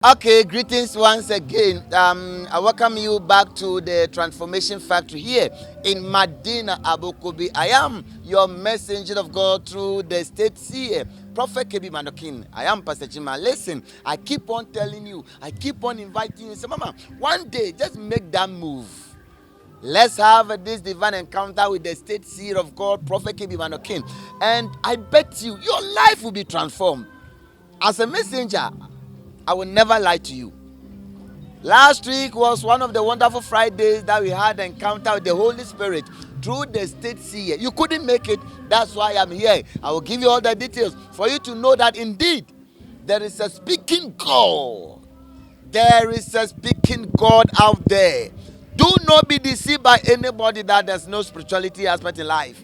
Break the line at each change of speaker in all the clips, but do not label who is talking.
Okay, greetings once again. I welcome you back to the Transformation Factory here in Medina, Abokobi. I am your messenger of God through the state Seer, Prophet KB Manokin. I am Pastor Jima. Listen, I keep on telling you, I keep on inviting you. Say, Mama, one day, just make that move. Let's have this divine encounter with the state Seer of God, Prophet KB Manokin. And I bet you, your life will be transformed. As a messenger, I will never lie to you. Last week was one of the wonderful Fridays that we had encounter with the Holy Spirit through the state Seer. You couldn't make it, that's why I'm here. I will give you all the details for you to know that indeed there is a speaking God. There is a speaking God out there. Do not be deceived by anybody that there's no spirituality aspect in life.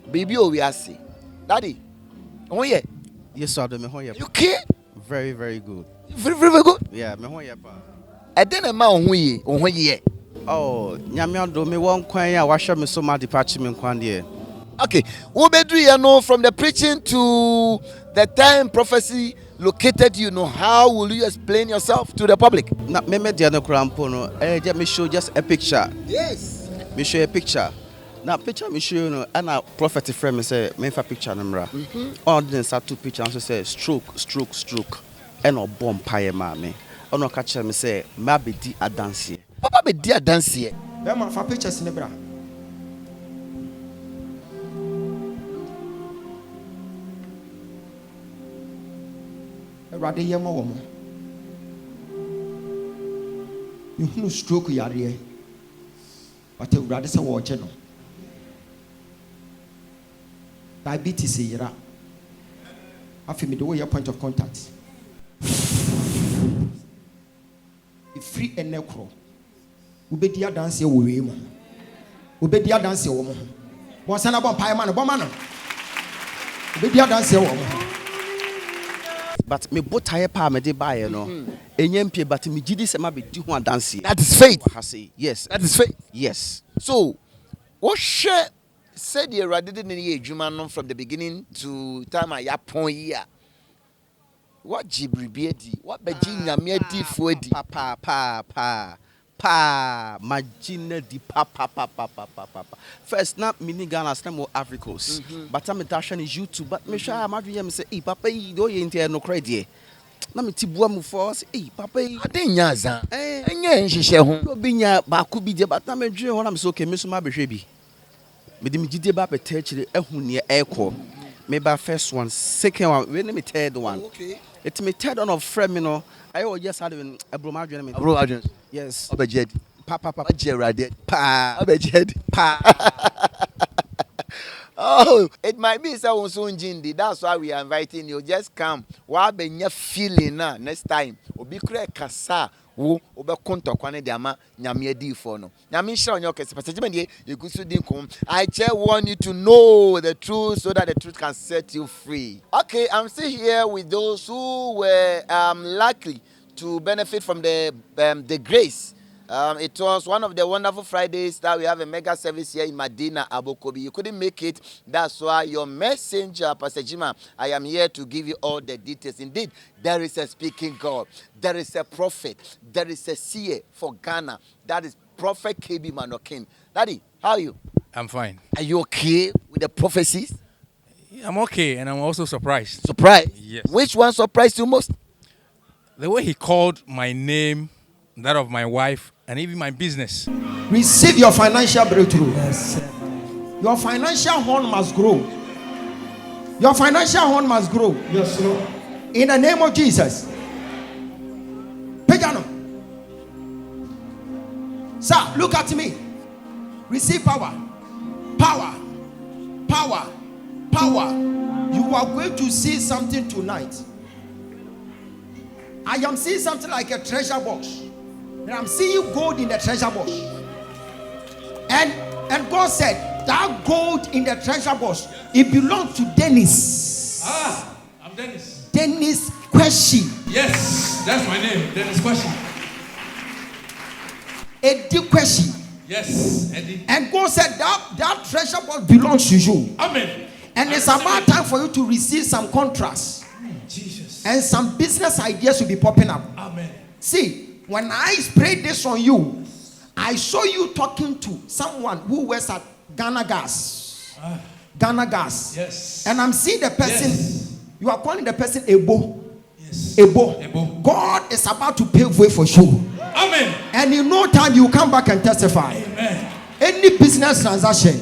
Baby, we are see. Daddy, oh yeah.
Yes, sir. You
okay?
Very, very good.
Very good.
Yeah, me hoye pa.
I didn't know who ye.
Oh, nyame do me won kwan ya wahwe me so ma department kwan de.
Okay, we be you know from the preaching to the time prophecy located you know, how will you explain yourself to the public?
Na me de no krampo no, just me show just a picture.
Yes.
Me show a picture. Now picture me show you know, and a prophetic friend me say me fa picture number. All the start two picture and say stroke. And no bomb pie mama. Ono catch me say ma be di adansie.
Papa be di adansie.
Be ma fa pictures ne bra. Erade ye mo wo mo. You hunu stroke yare. But erade se wo che no. Diabetes yira. Afi me do your point of contact. Free and necro. Ubedi adanse wo we mu. Ubedi adanse wo mu. Won sana bon pai man, Ubedi adanse wo mu.
But me botaye pa me de bae no. Enyempie but me gidi se ma be di ho adanse.
That is faith.
Yes.
That is faith.
Yes.
So, what share said the erade didn't ye adwuma from the beginning to time a yapon year. What jibribiedi? What beji nyame adi fuedi?
Pa magina di pa. First na mini Ghana stem mo Africos. But I'm tashan is YouTube. But me sure am adwe me say, "Eh papa yi do ye ntia no credit." Na me tibua mu for say, "Eh papa yi
Aden nyaza. Enye nhihye ho.
Obi nya ba ku bi de but na me dwe ho na me so okay me so ma behwe bi. Me di me gide ba beta chire ehun ne ekọ. Me ba first one, second one, we me third one.
Okay.
It's me third one of friend me no. I just had a bro margin me.
Bro adwen.
Yes.
Obejed.
Pa.
Jerade.
Pa.
Obejed.
Pa.
Oh, it might be so jindi. That's why we are inviting you. Just come. Wa be nya feeling na next time. Obi kura kasa wo obe konto kwane de ama nyame adi fo no. Nyame hira onyo kese pasajima de yegusu din kom. I just want you to know the truth so that the truth can set you free. Okay, I'm still here with those who were likely to benefit from the grace. It was one of the wonderful Fridays that we have a mega service here in Medina, Abokobi. You couldn't make it. That's why your messenger, Pastor Jima, I am here to give you all the details. Indeed, there is a speaking God. There is a prophet. There is a seer for Ghana. That is Prophet KB Manokin. Daddy, how are you?
I'm fine.
Are you okay with the prophecies?
I'm okay, and I'm also surprised.
Surprised?
Yes.
Which one surprised you most?
The way he called my name, that of my wife, and even my business.
Receive your financial breakthrough. Yes. Your financial horn must grow. Your financial horn must grow. Yes, Lord. In the name of Jesus. Pejano. Sir, look at me. Receive power. Power. You are going to see something tonight. I am seeing something like a treasure box. And I'm seeing gold in the treasure box. And God said, that gold in the treasure box, it belongs to Dennis.
I'm Dennis.
Dennis Kweshi.
Yes, that's my name, Dennis Kweshi.
Eddie Kweshi.
Yes, Eddie.
And God said that treasure box belongs to you.
Amen.
And it's about time for you to receive some contracts.
Jesus.
And some business ideas will be popping up.
Amen.
See, when I sprayed this on you, I saw you talking to someone who works at Ghana Gas. Ghana Gas.
Yes.
And I'm seeing the person, you are calling the person Ebo.
Yes.
Ebo. God is about to pave way for you.
Amen.
And in no time, you come back and testify.
Amen.
Any business transaction,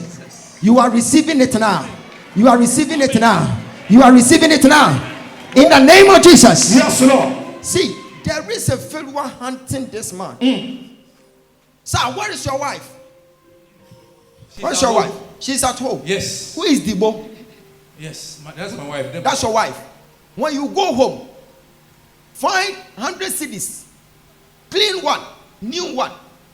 you are receiving it now. You are receiving it now. You are receiving it now. In the name of Jesus.
Yes, Lord.
See, there is a failure hunting this man. Sir, where is your wife? Where's your wife? She's at home.
Yes.
Who is Debo?
Yes, that's my wife.
That's your wife. When you go home, find 100 CDs, clean one, new one,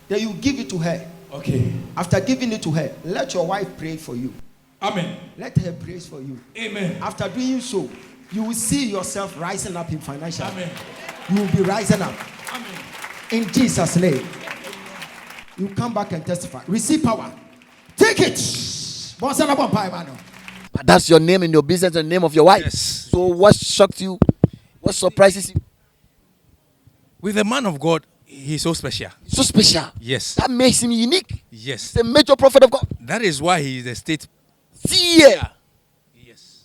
then you give it to her.
Okay.
After giving it to her, let your wife pray for you.
Amen.
Let her pray for you.
Amen.
After doing so, you will see yourself rising up in financial.
Amen.
You will be rising up.
Amen.
In Jesus' name. You come back and testify. Receive power. Take it.
But that's your name in your business and the name of your wife.
Yes.
So what shocked you? What surprises you?
With the man of God, he's so special.
So special.
Yes.
That makes him unique.
Yes.
He's a major prophet of God.
That is why he is the state
Seer.
Yes.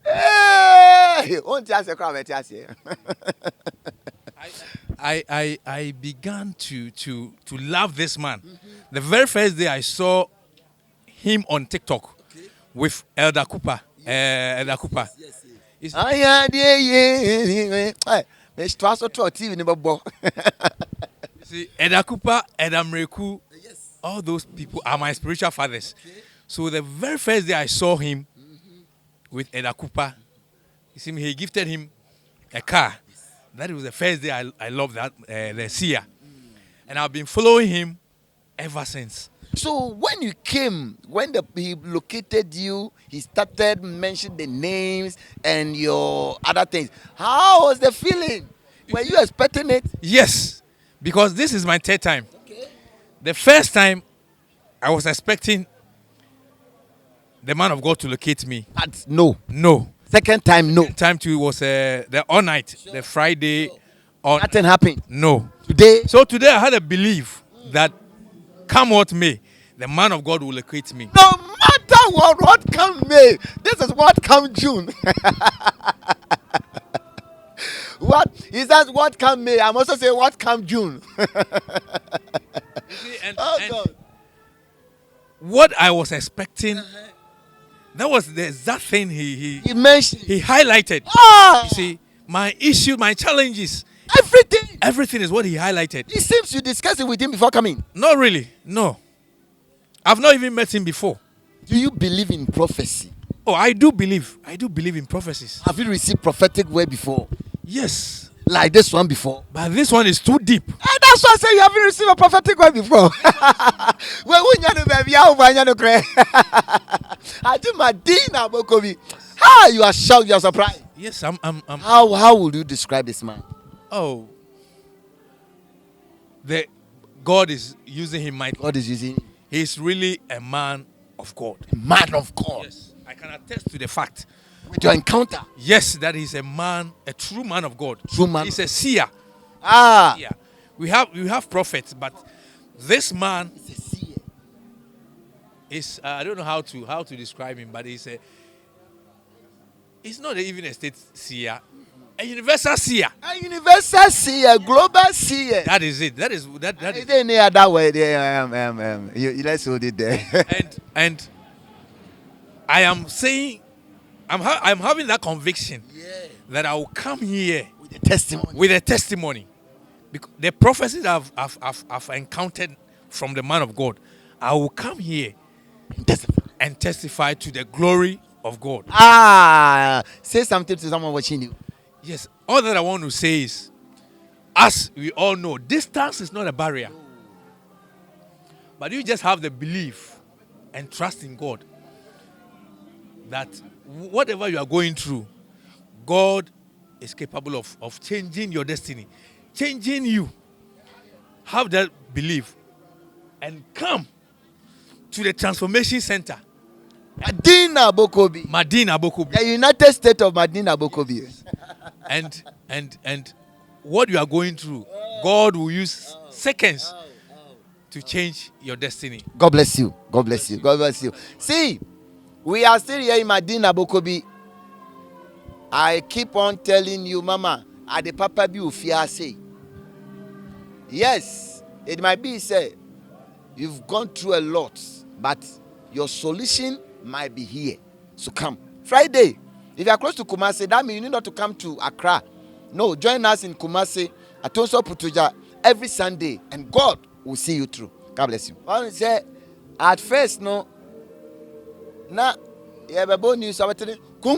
Hey!
I began to love this man. The very first day I saw him on TikTok with Elder Cooper. Elder Cooper. It's- You see, Elder Cooper, Elder Mreku, all those people are my spiritual fathers. So the very first day I saw him with Elder Cooper, you see, he gifted him a car. That was the first day I loved that, the Seer. And I've been following him ever since.
So when you came, when he located you, he started mentioning the names and your other things. How was the feeling? Were you expecting it?
Yes, because this is my third time.
Okay.
The first time, I was expecting the man of God to locate me.
But no.
No.
Second time, no.
Time to was the all night, the Friday. On
Nothing happened.
no.
Today,
So today I had a belief that come what may, the man of God will locate me.
no matter what come May, this is what come June. What is that? What come May? I'm also saying what come June.
And
God.
what I was expecting, that was the exact thing he
mentioned.
highlighted.
Ah,
You see, my issue, my challenges,
everything
is what he highlighted.
It seems you discussed it with him before coming.
Not really, no. I've not even met him before.
Do you believe in prophecy?
Oh, I do believe in prophecies.
Have you received prophetic word before?
Yes,
Like this one before?
but this one is too deep.
And that's why I say you haven't received a prophetic word before. Well, when you know, baby, how you know, I do my dinner, Bokobi. How you are shocked, you are surprised.
Yes, I'm.
How would you describe this man?
Oh, God is using him mightily.
God is using him.
He's really a man of God.
A man of God.
Yes, I can attest to the fact.
With your encounter.
Yes, that he's a man, a true man of God.
True man.
He's a seer.
Ah.
Yeah, we have prophets, but this man
He's a seer.
is I don't know how to describe him, but he's not even a state seer, a universal seer.
A universal seer, global seer.
That is it. That is.
Is there any other way there? Let's hold it there.
and I am saying, I'm having that conviction that I will come here
With a testimony.
with a testimony, because the prophecies I've encountered from the man of God, I will come here and testify to the glory of God.
Ah, say something to someone watching you.
Yes, all that I want to say is, as we all know, distance is not a barrier. But you just have the belief and trust in God that whatever you are going through, God is capable of changing your destiny, changing you. Have that belief and come to the transformation center
Madina Bokobi.
Madina Bokobi.
The United States of Madina Bokobi.
And what you are going through, God will use seconds to change your destiny.
God bless you. God bless you. God bless you. See, we are still here in Madina Bokobi. I keep on telling you, Mama, at the Papa Biu say. Yes, it might be said you've gone through a lot, but your solution might be here. So come Friday. If you are close to Kumasi, that means you need not to come to Accra. No, join us in Kumasi, Atonso Putuja, every Sunday, and God will see you through. God bless you. I say, at first, no, na yababo news about it. Hi,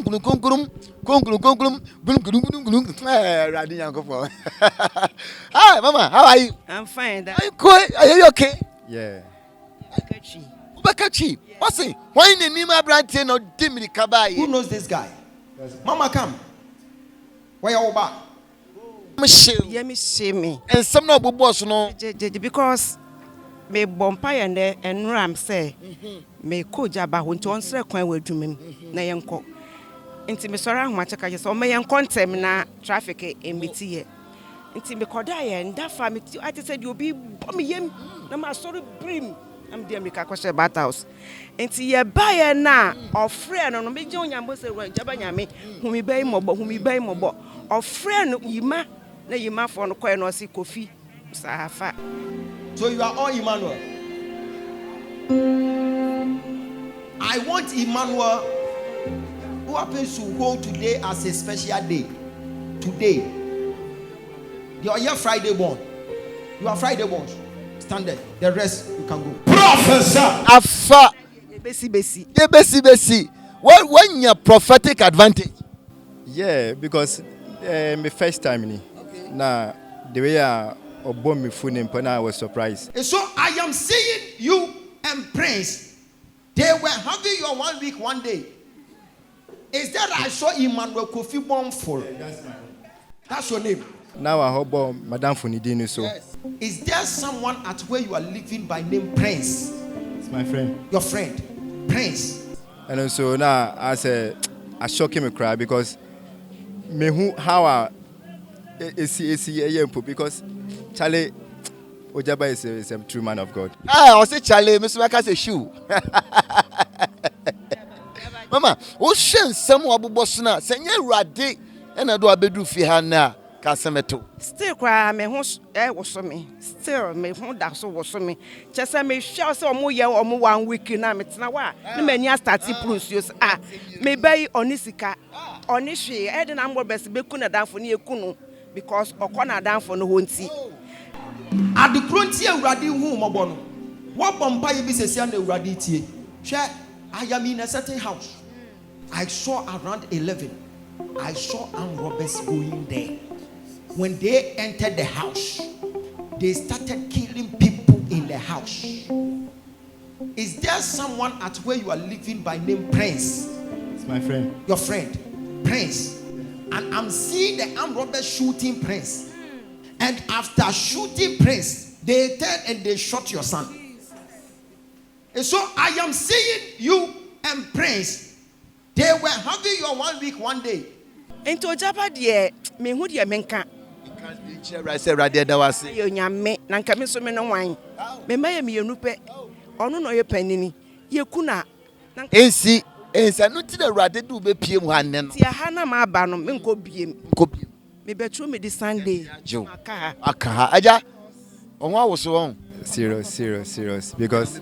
Mama, how are you?
I'm fine.
Are you cool? Are you okay?
Yeah.
Ubakachi. What's it? Why in the Nima Brantin or Dimmy Kabai?
Who knows this guy? Mama, come. Where you back?
Michelle.
Let me see me.
And some no boss no.
Because me bompire and ram say me Ogyaba won't answer kwan we do me na yenko. Nti me sora ahwachaka je so me yenkontem na traffic embiti ye. Nti me koda ye nda fa me I said you be bom yem na ma sorry brim. I'm there make a question about house. Nti ye buy na ofre no me je onyambo se Ogyaba nyame hu me bai mobo ofre no yima na yima for no koy no si kofi safa.
So you are all Emmanuel. I want Emmanuel, who happens to hold today as a special day. Today. You are here Friday born. You are Friday born. Stand there. The rest you can go. Professor.
Afa. Besi. When your prophetic advantage?
Yeah, because my first time ni. Now the way I me phone and I was surprised.
And so I am seeing you and Prince. They were having your 1 week, 1 day. Is that I saw Emmanuel Kofi Bonful? That's your name.
Now I hope Madame Funidini so.
Yes. Is there someone at where you are living by name Prince?
It's my friend.
Your friend, Prince.
And also now I shock him a cry because me who how I because Charlie Ogyaba is a true man of God.
I say Charlie, Mr. Maka say shoe. Mama, o shen some abubosuna, senye rade, and I do a bedroom fihana, Casameto.
Still cry me was me. Still me who that so was me. Just me show so more year or more 1 week na me na wa. No many start process me buy onisika. Onishi e dey na mo best be kuna dan for ne ekunu because okona dan for no honti.
At the frontier Uradi who Mobono. What Bombay be says Uradi tie. I am in a certain house. I saw around 11. I saw armed robbers going there. When they entered the house, they started killing people in the house. Is there someone at where you are living by name Prince?
It's my friend.
Your friend, Prince. And I'm seeing the armed robbers shooting Prince. And after shooting Prince, they turned and they shot your son. And so I am seeing you and Prince. They were having your 1 week, 1 day.
Into Ogyaba de me hu de menka.
I say Radia Dawasi.
Yo nyame na nka me so me no wan. Me maye me yenu pe. Ono no ye panini. Ye kuna.
Ensi no ti the Rade do be piem hanen.
Ti ha na ma aba no me nko biem. Me betru me di Sunday.
Aka aja. Onwa wo so on.
Serious because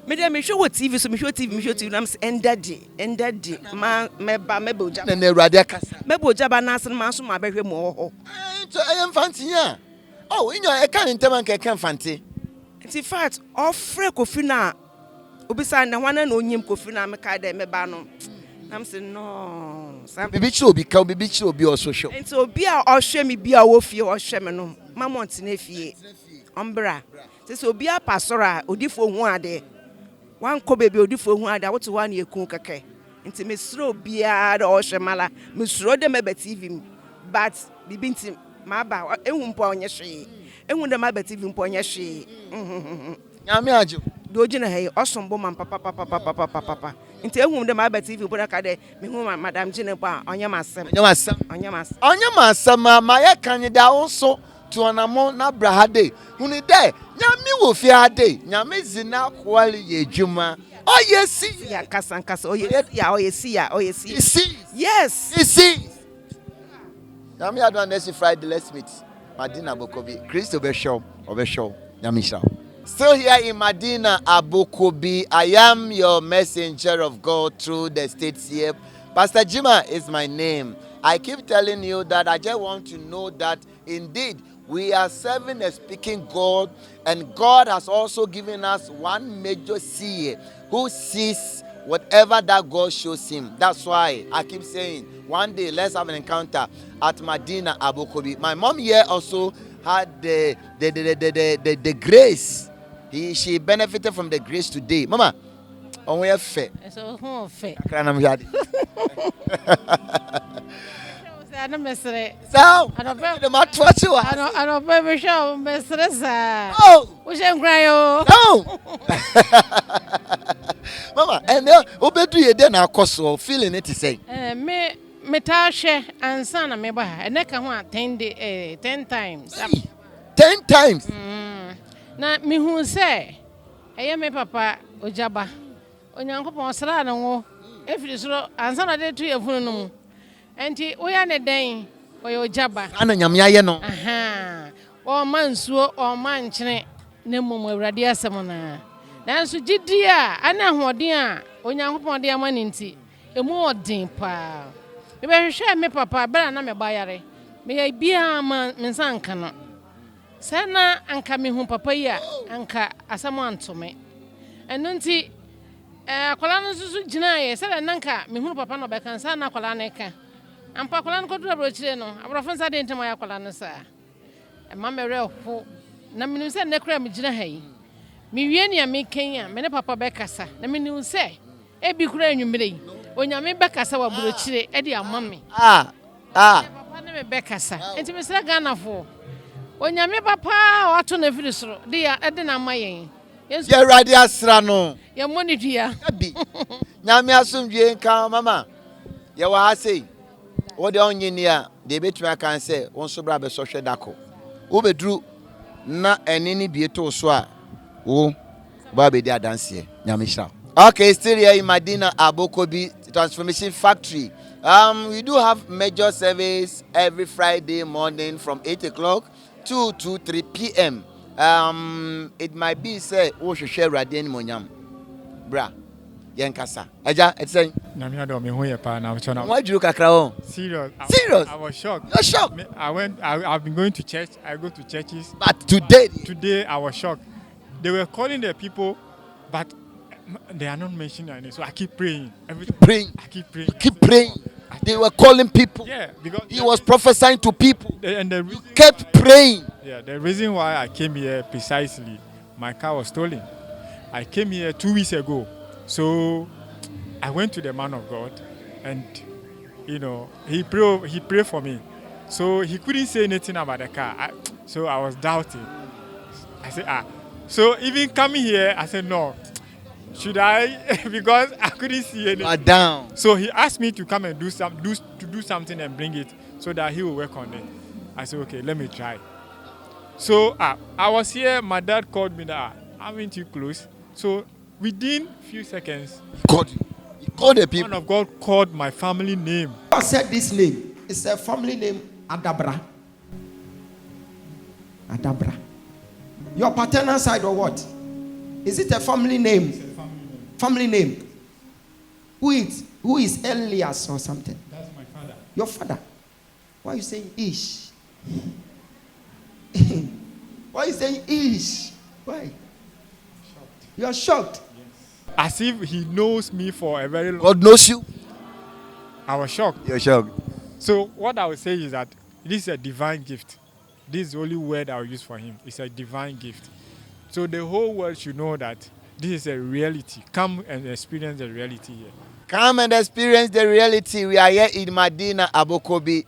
me dey me show what TV so me show TV na endadi ma meba Ogyaba
na Awurade akasa
meba Ogyaba na asen ma so ma behwe mo ho
so I am fancy ya oh inyo e kan ntem an kan fancy
in fact ofre Kofi na obisa na hwana na onyim Kofi na me ka dey meba no I'm saying no sam
bibi chi obi ka bibi chi obi also show
and so obi a ohwe me bi a wo fie ohwe me no mamont na fie ombra so obi a pastora odifo hu ade wan ko bebe odifo hu ade woto wan ekun keke nti me suro bia da ohwe mala me suro de me be TV but bibi nti ma ba ehun po onye hwe ehun dem abet TV mpo nya hwe
Nyame ajo.
do gina hey osombo man papa nti ehun dem abet TV mpo na ka de me hu madam gina pa onya masem
Onya masem ma ye kan da wo so to onamo na brahade huni de nyame wo fi ade nyame zina kwali ye dwuma oyesi
ya kasankasa oyesi yes
you see nyame adon next Friday let's meet Madina Abokobi Christo be show nyame sha. Still here in Madina Abokobi, I am your messenger of God through the states here. Pastor Jima is my name. I keep telling you that I just want to know that indeed we are serving a speaking God, and God has also given us one major seer who sees whatever that God shows him. That's why I keep saying one day let's have an encounter at Madina Abokobi. My mom here also had the grace. She benefited from the grace today. Mama, on where fair.
So who fair?
Cranam yard.
I don't mess it.
So, I don't
baby show, Mistress.
Oh,
we shall cry.
No. Mama, and then Obedu ye then our cost feeling it to say.
Me tashe and son me ba and neka ho 10 times.
10 times.
Na me hu say eye me papa Ogyaba. Onyankopon sra na wo efiri soro ansa na de tu yefunu no mu. Enti oya ne den oye Ogyaba.
Ana nyame aye no.
Aha. O mansuo o mankyene ne mom awurade asem na. Nanso gidi a ana hoden a Onyankopon de amane nti emu odin pa. Me be hwehwe me papa bra na me bayare. Me ya bia ma me nsanka no. Sana anka me hu papa yi a anka asamo antome. Eno nti akwala no susu gina ye sele nanka me hu papa no be kan sana akwala na ka. Ampa akwala no kodura bro chire no. Abrofo nsa de ntema ya akwala no sa. Ma me reho na me nim se ne kra me gina ha yi. Me wie ne me ken a me ne papa be kasa. Na me nim se e bi kra anwumire yi. Onyame be kasa wa bro chire e de amame. Papa ne me be kasa. Enti me sra Ghana fo. Onyame papa wato na firi soro de ya ede na mayen
Ye radi asra no
ye monidua
abi nyame asomdwe nka mama ye wa ha sei wo de onyini a de betuma kan se won so bra be so hwe dako wo bedru na enini bieto so a wo ba be di adanse nyame hira. Okay, still here in Madina Abokobi Transformation Factory. We do have major service every Friday morning from 8 o'clock to 3 p.m. It might be say wo hwehwe radi ani monyam bra yenkasa aja it's saying
Namia do me hu ye pa na mchona.
why do you kakra on
Serious.
Serious?
I was shocked.
You're shocked?
I've been going to church. I go to churches.
But today
I was shocked. They were calling the people, but they are not mentioning any. So I keep praying. I keep praying.
They were calling people.
Yeah, because
he was prophesying to people.
And
you kept praying.
Yeah, the reason why I came here precisely, my car was stolen. I came here 2 weeks ago. So I went to the man of God, and he prayed for me. So he couldn't say anything about the car. So I was doubting. I said, So even coming here, I said, no. Should I? Because I couldn't see anything.
Down.
So he asked me to come and do something and bring it so that he will work on it. I said, okay, let me try. So I was here. My dad called me that aren't you close? So within few seconds,
he called the people.
Man of God called my family name.
I said this name. It's a family name, Adabra. Adabra. Your paternal side or what? Is it a family name?
It's a family name.
Family name. Who is Elias or something?
That's my father.
Your father. Why are you saying Ish? Why are you saying Ish? Why?
Shocked.
You are shocked.
Yes. As if he knows me for a very long
God knows you.
I was shocked.
You're shocked.
So what I would say is that this is a divine gift. This is the only word I'll use for him. It's a divine gift. So the whole world should know that this is a reality. Come and experience the reality here.
Come and experience the reality. We are here in Madina Abokobi.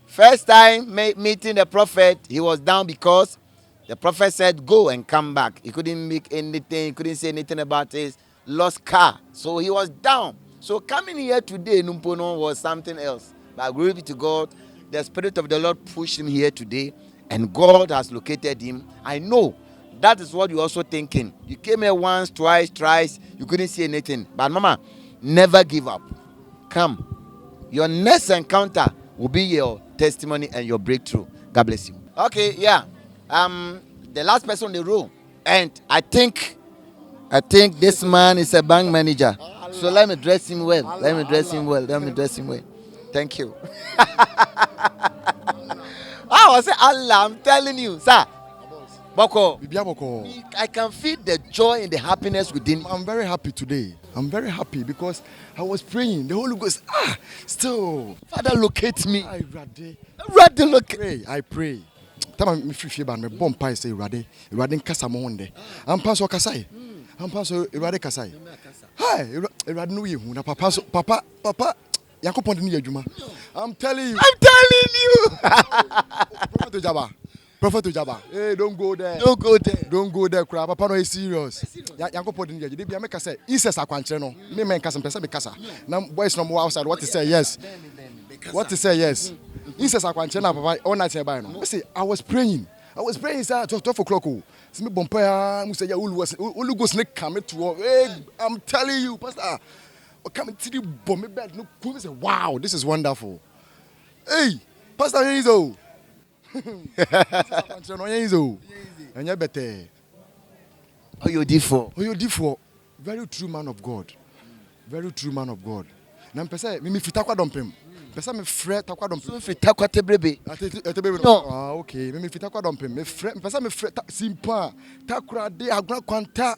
First time meeting the prophet, he was down because The prophet said, go and come back. He couldn't make anything, he couldn't say anything about his lost car. So he was down. So coming here today, Numpono, was something else. But glory be to God, the Spirit of the Lord pushed him here today, and God has located him. I know that is what you're also thinking. You came here once, twice, thrice, you couldn't see anything. But Mama, never give up. Come. Your next encounter will be your testimony and your breakthrough. God bless you. Okay, yeah. The last person in the room, and I think this man is a bank manager. So let me dress him well. Let me dress him well. Thank you. I was saying Allah, I'm telling you, sir. Boko, I can feel the joy and the happiness within you.
I'm very happy today. I'm very happy because I was praying. The Holy Ghost, still.
Father, locate me.
Rather locate. I pray. Tama me free ban me bomb pie say Rade nkasa mo wonde. Ampa so kasai. Ampa so Rade kasai. Hi, Rade no ye hu na papa Yakopon ni adwuma. I'm telling you. Prophet Ogyaba. Hey, don't go there. Don't go there, crap. Papa no is serious. Yakopon ni adwuma. Dey make say incest akwankyere no. Me men kasa pesa me kasa. Na boys no more outside what to say yes. What to say yes. Incest akwankyere na papa all night by no. See, I was praying sir 12 o'clock. See me bompa mu say ya ulu go snake come to. Hey, I'm telling you, pastor. Come to the bomb bed. No, come say, wow, this is wonderful. Hey, Pastor Yenzo. And you better.
Oh, you differ.
Very true man of God. Now, person, me fitakwa dompem. Person, me fret takwa dompem.
Fitakwa tebrebe.
No. Okay. Me fitakwa dompem. Me fret. Person, me fret simpa. Takwa de agra kwanta.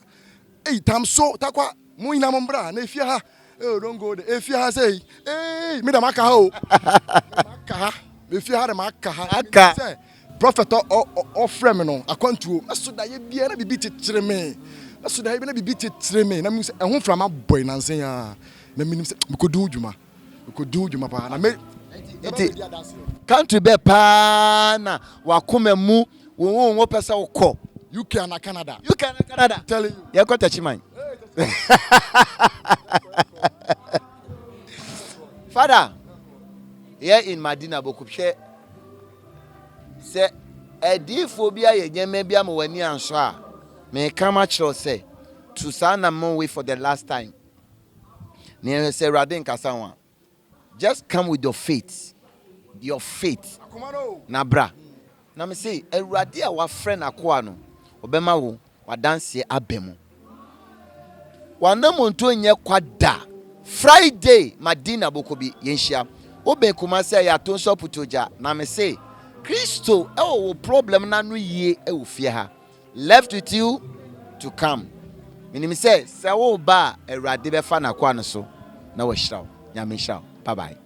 Hey, tamso takwa. Mu ina mombra. Ne fia ha. Oh, don't go there. If you have say, hey, me da maka ho. If you had a maka, say, prophet or friend, no, I can't do. I should I be a bit treme. I should I be bit treme. I mean, I won't from a boy and say, I mean, we could do Juma. Pa. I made
country be pana. Wakume mu. We won't person will call.
UK and Canada.
Telling you. You got touch mine. Father, here in Madina Bokupshe, say a phobia ye maybe I'm when you answer. May come at you say to Sana Monway for the last time. Near say Radin Kasawa. Just come with your faith. Nabra. Now me say a radia wa friend akwano. Obema wo wa dance abemu. Wana muntu nye kwada Friday Madina Bokobi yenshia obe kumase ya tonso putoja na me say Christo e problem na no yie e ofie ha left with you to come meaning me say se wo ba Awurade be fa na kwa no so na wo hiraw nyame hiraw bye bye.